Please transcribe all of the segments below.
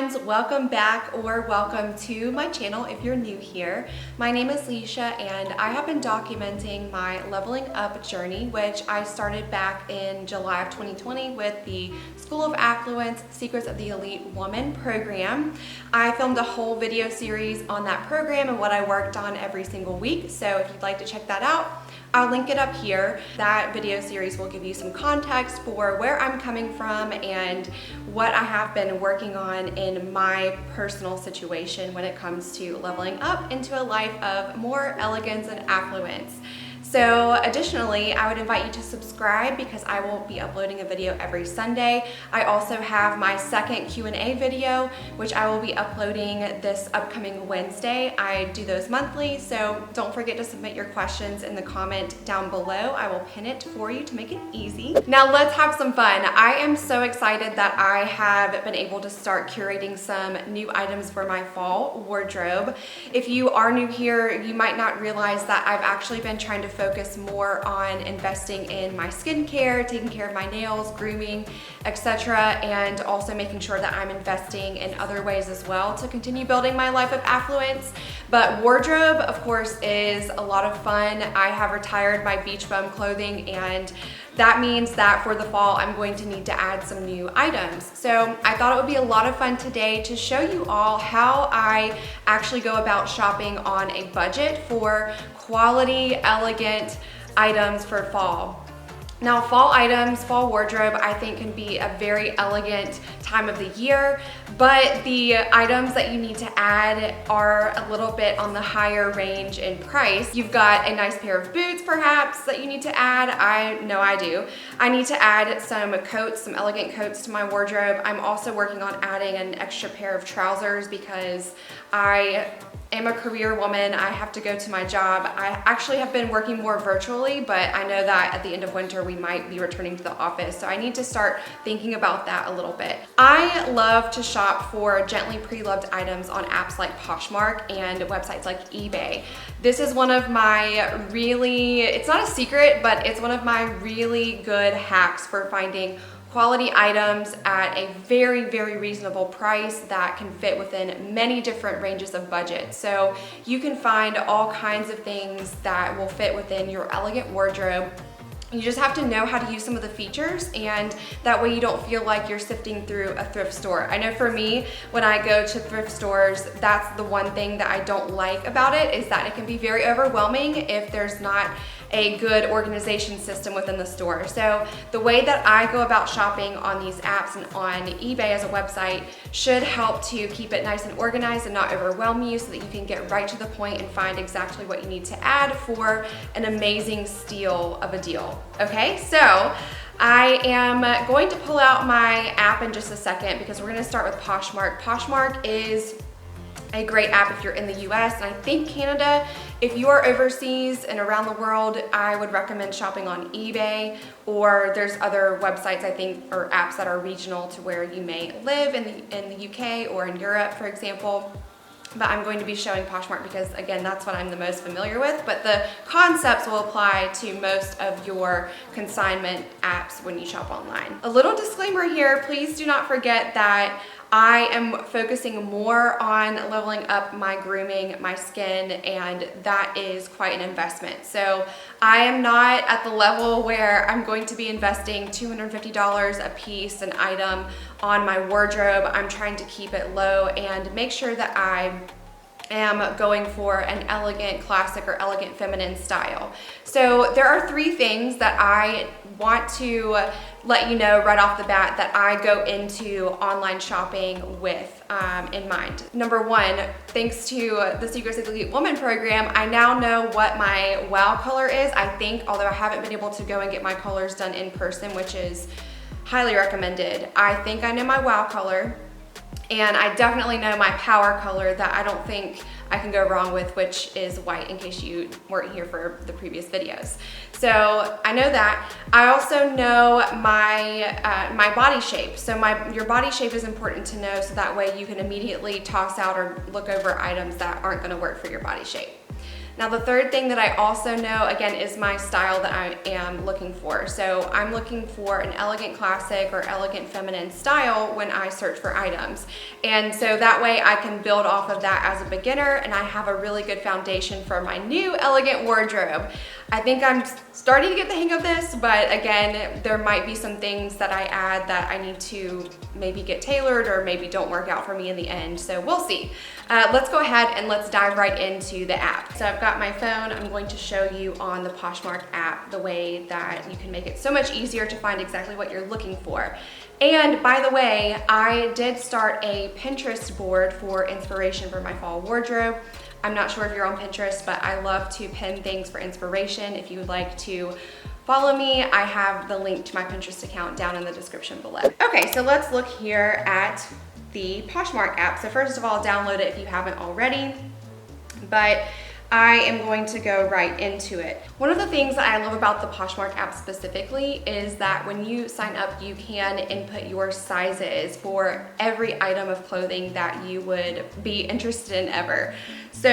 friends, welcome back or welcome to my channel if you're new here. My name is Leisha and I have been documenting my leveling up journey, which I started back in July of 2020 with the School of Affluence Secrets of the Elite Woman program. I filmed a whole video series on that program and what I worked on every single week, so if you'd like to check that out, I'll link it up here. That video series will give you some context for where I'm coming from and what I have been working on in my personal situation when it comes to leveling up into a life of more elegance and affluence. So additionally, I would invite you to subscribe because I will be uploading a video every Sunday. I also have my second Q&A video, which I will be uploading this upcoming Wednesday. I do those monthly, so don't forget to submit your questions in the comment down below. I will pin it for you to make it easy. Now let's have some fun. I am so excited that I have been able to start curating some new items for my fall wardrobe. If you are new here, you might not realize that I've actually been trying to focus more on investing in my skincare, taking care of my nails, grooming, etc., and also making sure that I'm investing in other ways as well to continue building my life of affluence. But wardrobe, of course, is a lot of fun. I have retired my beach bum clothing, and that means that for the fall, I'm going to need to add some new items. So I thought it would be a lot of fun today to show you all how I actually go about shopping on a budget for quality, elegant items for fall. Now, fall items, fall wardrobe, I think can be a very elegant time of the year, but the items that you need to add are a little bit on the higher range in price. You've got a nice pair of boots perhaps that you need to add. I know I do. I need to add some coats, some elegant coats to my wardrobe. I'm also working on adding an extra pair of trousers because I am a career woman. I have to go to my job. I actually have been working more virtually, but I know that at the end of winter we might be returning to the office, so I need to start thinking about that a little bit. I love to shop for gently pre-loved items on apps like Poshmark and websites like eBay. This is one of my really, it's not a secret, but it's one of my really good hacks for finding quality items at a very, very reasonable price that can fit within many different ranges of budget. So you can find all kinds of things that will fit within your elegant wardrobe. You just have to know how to use some of the features, and that way you don't feel like you're sifting through a thrift store. I know for me, when I go to thrift stores, that's the one thing that I don't like about it, is that it can be very overwhelming if there's not a good organization system within the store. So the way that I go about shopping on these apps and on eBay as a website should help to keep it nice and organized and not overwhelm you, so that you can get right to the point and find exactly what you need to add for an amazing steal of a deal. Okay, so I am going to pull out my app in just a second because we're going to start with Poshmark. Poshmark is a great app if you're in the US, and I think Canada. If you are overseas and around the world, I would recommend shopping on eBay, or there's other websites I think, or apps that are regional to where you may live in the UK or in Europe, for example. But I'm going to be showing Poshmark because, again, that's what I'm the most familiar with, but the concepts will apply to most of your consignment apps when you shop online. A little disclaimer here, please do not forget that I am focusing more on leveling up my grooming, my skin, and that is quite an investment. So I am not at the level where I'm going to be investing $250 a piece, an item, on my wardrobe. I'm trying to keep it low and make sure that I am going for an elegant classic or elegant feminine style. So there are three things that I want to let you know right off the bat that I go into online shopping with in mind. Number one, thanks to the Secrets of the Elite Woman program, I now know what my wow color is. I think, although I haven't been able to go and get my colors done in person, which is highly recommended, I think I know my wow color. And I definitely know my power color that I don't think I can go wrong with, which is white, in case you weren't here for the previous videos. So I know that. I also know my my body shape. So your body shape is important to know, so that way you can immediately toss out or look over items that aren't gonna work for your body shape. Now the third thing that I also know, again, is my style that I am looking for. So I'm looking for an elegant classic or elegant feminine style when I search for items. And so that way I can build off of that as a beginner, and I have a really good foundation for my new elegant wardrobe. I think I'm starting to get the hang of this, but again, there might be some things that I add that I need to maybe get tailored or maybe don't work out for me in the end, so we'll see. Let's go ahead and let's dive right into the app. So I've got my phone. I'm going to show you on the Poshmark app the way that you can make it so much easier to find exactly what you're looking for. And by the way, I did start a Pinterest board for inspiration for my fall wardrobe. I'm not sure if you're on Pinterest, but I love to pin things for inspiration. If you would like to follow me, I have the link to my Pinterest account down in the description below. Okay, so let's look here at the Poshmark app. So first of all, download it if you haven't already, but I am going to go right into it. One of the things that I love about the Poshmark app specifically is that when you sign up, you can input your sizes for every item of clothing that you would be interested in ever. So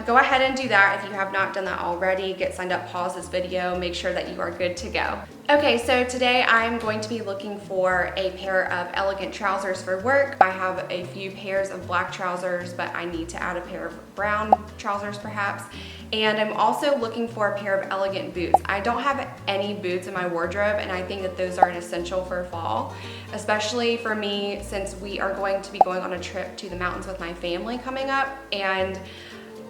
go ahead and do that if you have not done that already. Get signed up, pause this video, make sure that you are good to go. Okay, so today I'm going to be looking for a pair of elegant trousers for work. I have a few pairs of black trousers, but I need to add a pair of brown trousers perhaps. And I'm also looking for a pair of elegant boots. I don't have any boots in my wardrobe, and I think that those are an essential for fall, especially for me since we are going to be going on a trip to the mountains with my family coming up. And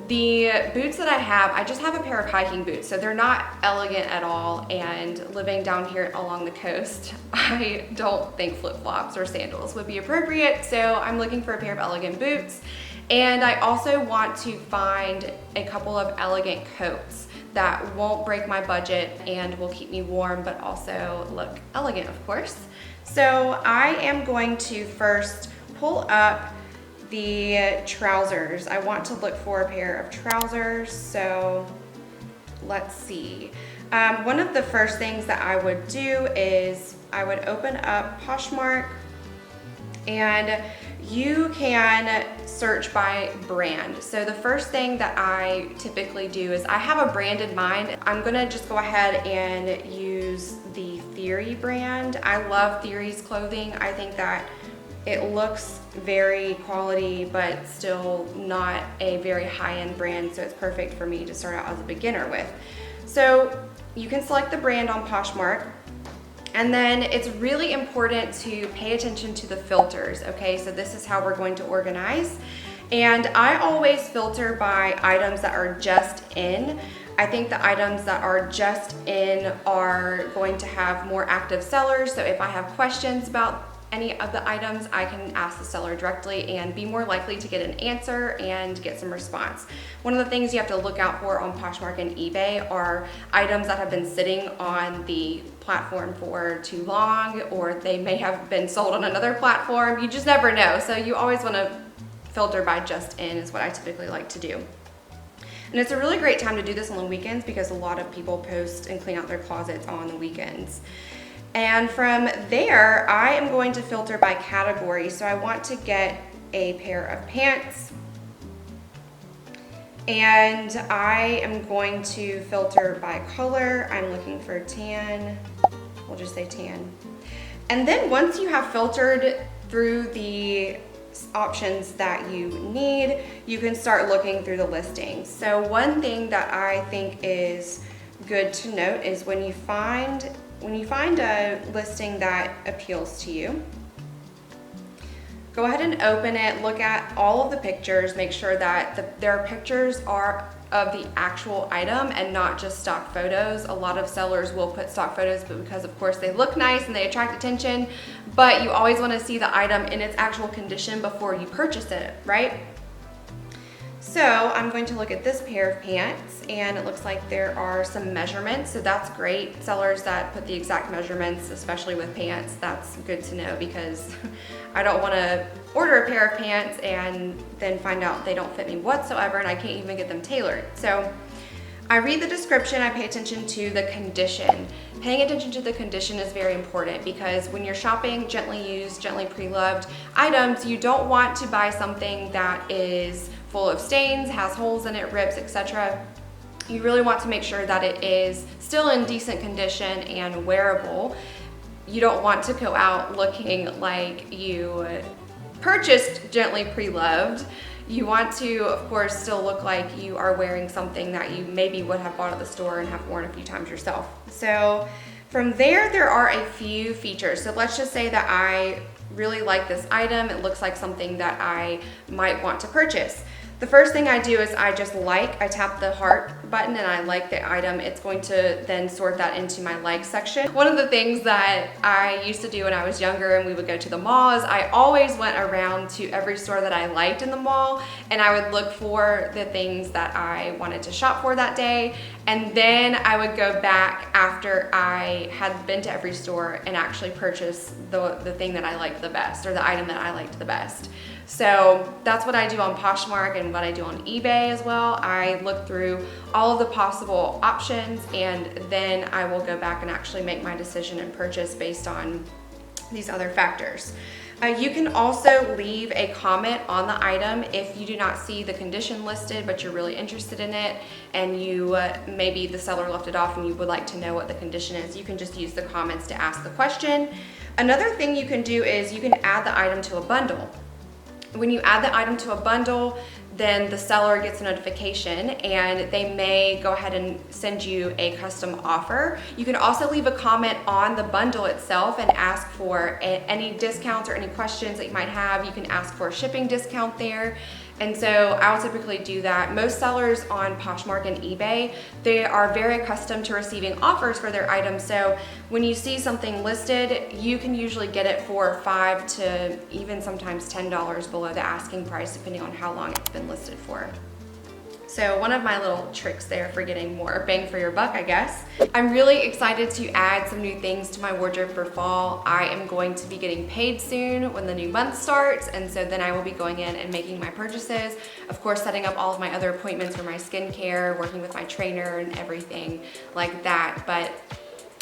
the boots that I have, I just have a pair of hiking boots, so they're not elegant at all, and living down here along the coast, I don't think flip-flops or sandals would be appropriate, so I'm looking for a pair of elegant boots. And I also want to find a couple of elegant coats that won't break my budget and will keep me warm, but also look elegant, of course. So I am going to first pull up the trousers. I want to look for a pair of trousers, so let's see. One of the first things that I would do is I would open up Poshmark, and you can search by brand. So the first thing that I typically do is I have a brand in mind. I'm gonna just go ahead and use the Theory brand. I love Theory's clothing. I think that it looks very quality, but still not a very high-end brand, so it's perfect for me to start out as a beginner with. So you can select the brand on Poshmark, and then it's really important to pay attention to the filters, okay? So this is how we're going to organize. And I always filter by items that are just in. I think the items that are just in are going to have more active sellers, so if I have questions about any of the items, I can ask the seller directly and be more likely to get an answer and get some response. One of the things you have to look out for on Poshmark and eBay are items that have been sitting on the platform for too long, or they may have been sold on another platform. You just never know. So you always want to filter by just in is what I typically like to do. And it's a really great time to do this on the weekends because a lot of people post and clean out their closets on the weekends. And from there, I am going to filter by category. So I want to get a pair of pants, and I am going to filter by color. I'm looking for tan. We'll just say tan. And then once you have filtered through the options that you need, you can start looking through the listings. So one thing that I think is good to note is when you find a listing that appeals to you, go ahead and open it, look at all of the pictures, make sure that their pictures are of the actual item and not just stock photos. A lot of sellers will put stock photos, but because of course they look nice and they attract attention, but you always want to see the item in its actual condition before you purchase it, right? So I'm going to look at this pair of pants, and it looks like there are some measurements, so that's great. Sellers that put the exact measurements, especially with pants, that's good to know because I don't want to order a pair of pants and then find out they don't fit me whatsoever and I can't even get them tailored. So I read the description, I pay attention to the condition. Paying attention to the condition is very important because when you're shopping gently used, gently pre-loved items, you don't want to buy something that is full of stains, has holes in it, rips, etc. you really want to make sure that it is still in decent condition and wearable. You don't want to go out looking like you purchased Gently Pre-Loved. You want to, of course, still look like you are wearing something that you maybe would have bought at the store and have worn a few times yourself. So from there are a few features. So let's just say that I really like this item. It looks like something that I might want to purchase. The first thing I do is I tap the heart button and I like the item. It's going to then sort that into my like section. One of the things that I used to do when I was younger and we would go to the mall is I always went around to every store that I liked in the mall, and I would look for the things that I wanted to shop for that day. And then I would go back after I had been to every store and actually purchase the thing that I liked the best, or the item that I liked the best. So that's what I do on Poshmark and what I do on eBay as well. I look through all of the possible options, and then I will go back and actually make my decision and purchase based on these other factors. You can also leave a comment on the item if you do not see the condition listed, but you're really interested in it, and you maybe the seller left it off and you would like to know what the condition is. You can just use the comments to ask the question. Another thing you can do is you can add the item to a bundle. When you add the item to a bundle, then the seller gets a notification and they may go ahead and send you a custom offer. You can also leave a comment on the bundle itself and ask for any discounts or any questions that you might have. You can ask for a shipping discount there. And so I'll typically do that. Most sellers on Poshmark and eBay, they are very accustomed to receiving offers for their items. So when you see something listed, you can usually get it for $5 to even sometimes $10 below the asking price, depending on how long it's been listed for. So one of my little tricks there for getting more bang for your buck, I guess. I'm really excited to add some new things to my wardrobe for fall. I am going to be getting paid soon when the new month starts, and so then I will be going in and making my purchases. Of course, setting up all of my other appointments for my skincare, working with my trainer and everything like that. But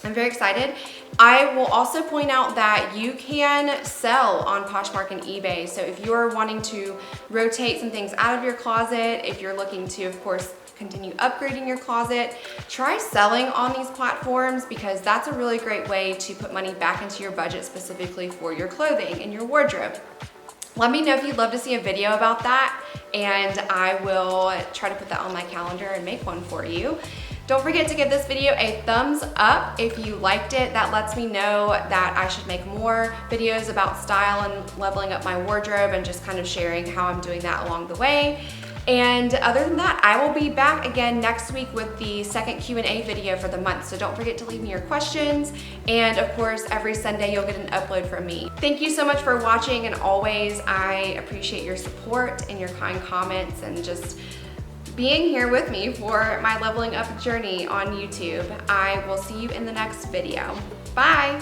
I'm very excited. I will also point out that you can sell on Poshmark and eBay. So if you're wanting to rotate some things out of your closet, if you're looking to, of course, continue upgrading your closet, try selling on these platforms, because that's a really great way to put money back into your budget specifically for your clothing and your wardrobe. Let me know if you'd love to see a video about that, and I will try to put that on my calendar and make one for you. Don't forget to give this video a thumbs up if you liked it. That lets me know that I should make more videos about style and leveling up my wardrobe and just kind of sharing how I'm doing that along the way. And other than that, I will be back again next week with the second Q&A video for the month. So don't forget to leave me your questions. And of course, every Sunday you'll get an upload from me. Thank you so much for watching, and always I appreciate your support and your kind comments and just being here with me for my leveling up journey on YouTube. I will see you in the next video. Bye.